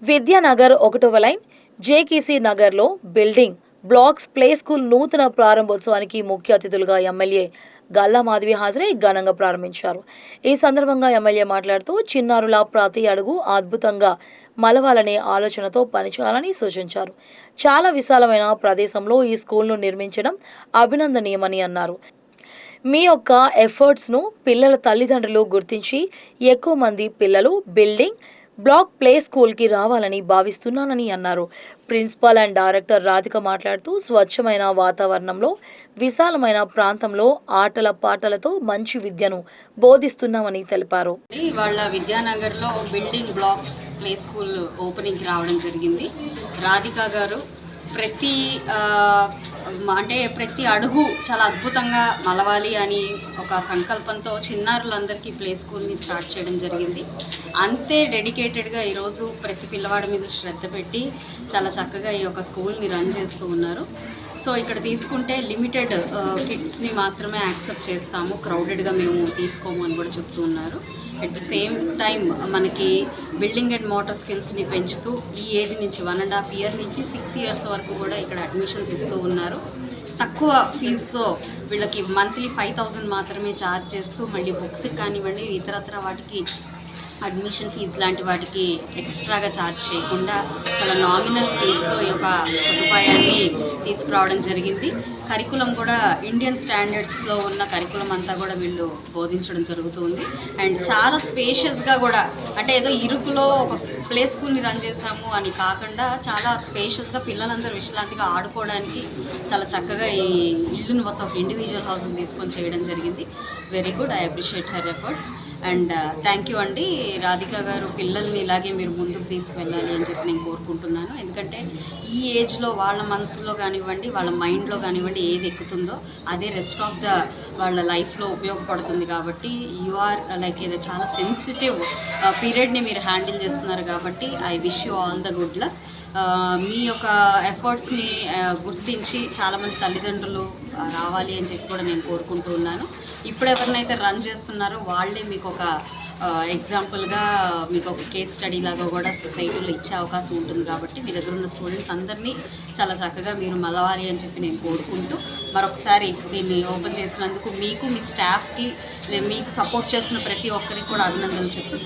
విద్యానగర్ 1వ line JKC నగర్లో building blocks play school నూతన ప్రారంభోత్సవానికి ముఖ్య అతిథులుగా ఎమ్మెల్యే గల్లా మాధవి హాజరై ఘనంగా ప్రారంభించారు. ఈ సందర్భంగా ఎమ్మెల్యే మాట్లాడుతూ చిన్నారుల ప్రతి అడుగు అద్భుతంగా మలవాలనే ఆలోచనతో పనిచేయాలని సూచించారు. చాలా విశాలమైన ప్రదేశంలో ఈ స్కూల్ను నిర్మించడం అభినందనీయమని అన్నారు. మీ యొక్క ఎఫర్ట్స్ను పిల్లల తల్లిదండ్రులు గుర్తించి ఎక్కువ మంది పిల్లలు బిల్డింగ్ బ్లాక్ ప్లే స్కూల్కి రావాలని భావిస్తున్నానని అన్నారు. ప్రిన్సిపాల్ అండ్ డైరెక్టర్ రాధిక మాట్లాడుతూ స్వచ్ఛమైన వాతావరణంలో విశాలమైన ప్రాంతంలో ఆటల పాటలతో మంచి విద్యను బోధిస్తున్నామని తెలిపారు. వాళ్ళ విద్యానగర్లో building blocks play school opening రావడం జరిగింది. రాధిక గారు ప్రతి అడుగు చాలా అద్భుతంగా మలవాలి అని ఒక సంకల్పంతో చిన్నారులందరికీ ప్లే స్కూల్ని స్టార్ట్ చేయడం జరిగింది. అంతే డెడికేటెడ్గా ఈరోజు ప్రతి పిల్లవాడి మీద శ్రద్ధ పెట్టి చాలా చక్కగా ఈ యొక్క స్కూల్ని రన్ చేస్తూ ఉన్నారు. సో ఇక్కడ తీసుకుంటే లిమిటెడ్ కిడ్స్ని మాత్రమే యాక్సెప్ట్ చేస్తాము, క్రౌడెడ్గా మేము తీసుకోము అని కూడా చెప్తూ ఉన్నారు. అట్ ది సేమ్ టైం మనకి బిల్డింగ్ అండ్ మోటార్ స్కిల్స్ని పెంచుతూ ఈ ఏజ్ నుంచి 1.5 year నుంచి 6 years వరకు కూడా ఇక్కడ అడ్మిషన్స్ ఇస్తూ ఉన్నారు. తక్కువ ఫీజుతో వీళ్ళకి మంత్లీ 5,000 మాత్రమే ఛార్జ్ చేస్తూ మళ్ళీ బుక్స్కి కానివ్వండి ఇతరత్ర వాటికి అడ్మిషన్ ఫీజు లాంటి వాటికి ఎక్స్ట్రాగా ఛార్జ్ చేయకుండా చాలా నామినల్ ఫీజుతో ఈ యొక్క సదుపాయాన్ని తీసుకురావడం జరిగింది. కరికులం కూడా ఇండియన్ స్టాండర్డ్స్లో ఉన్న కరికులం అంతా కూడా వీళ్ళు బోధించడం జరుగుతుంది. అండ్ చాలా స్పేషియస్గా కూడా అంటే ఏదో ఇరుకులో ఒక ప్లే స్కూల్ని రన్ చేసాము అని కాకుండా చాలా స్పేషియస్గా పిల్లలందరూ విశ్రాంతిగా ఆడుకోవడానికి చాలా చక్కగా ఈ ఇల్లుని మొత్తం ఒక ఇండివిజువల్ హౌస్ని తీసుకొని చేయడం జరిగింది. Very good, I appreciate her efforts and thank you అండి. రాధిక గారు పిల్లల్ని ఇలాగే మీరు ముందుకు తీసుకువెళ్ళాలి అని చెప్పి నేను కోరుకుంటున్నాను. ఎందుకంటే ఈ ఏజ్లో వాళ్ళ మనసులో కానివ్వండి వాళ్ళ మైండ్లో కానివ్వండి ఏది ఎక్కుతుందో అదే రెస్ట్ ఆఫ్ ద వాళ్ళ లైఫ్లో ఉపయోగపడుతుంది. కాబట్టి యు ఆర్ లైక్ ఏదో చాలా సెన్సిటివ్ పీరియడ్ని మీరు హ్యాండిల్ చేస్తున్నారు. కాబట్టి I wish you all the good luck. మీ యొక్క ఎఫర్ట్స్ని గుర్తించి చాలామంది తల్లిదండ్రులు రావాలి అని చెప్పి కూడా నేను కోరుకుంటూ ఉన్నాను. ఇప్పుడు ఎవరినైతే రన్ చేస్తున్నారో వాళ్ళే మీకు ఒక ఎగ్జాంపుల్గా మీకు ఒక కేస్ స్టడీ లాగా కూడా సొసైటీలో ఇచ్చే అవకాశం ఉంటుంది. కాబట్టి మీ దగ్గర ఉన్న స్టూడెంట్స్ అందరినీ చాలా చక్కగా మీరు మలవాలి అని చెప్పి నేను కోరుకుంటూ మరొకసారి దీన్ని ఓపెన్ చేసినందుకు మీకు మీ స్టాఫ్కి మీకు సపోర్ట్ చేస్తున్న ప్రతి ఒక్కరికి కూడా అభినందనలు చెప్తూ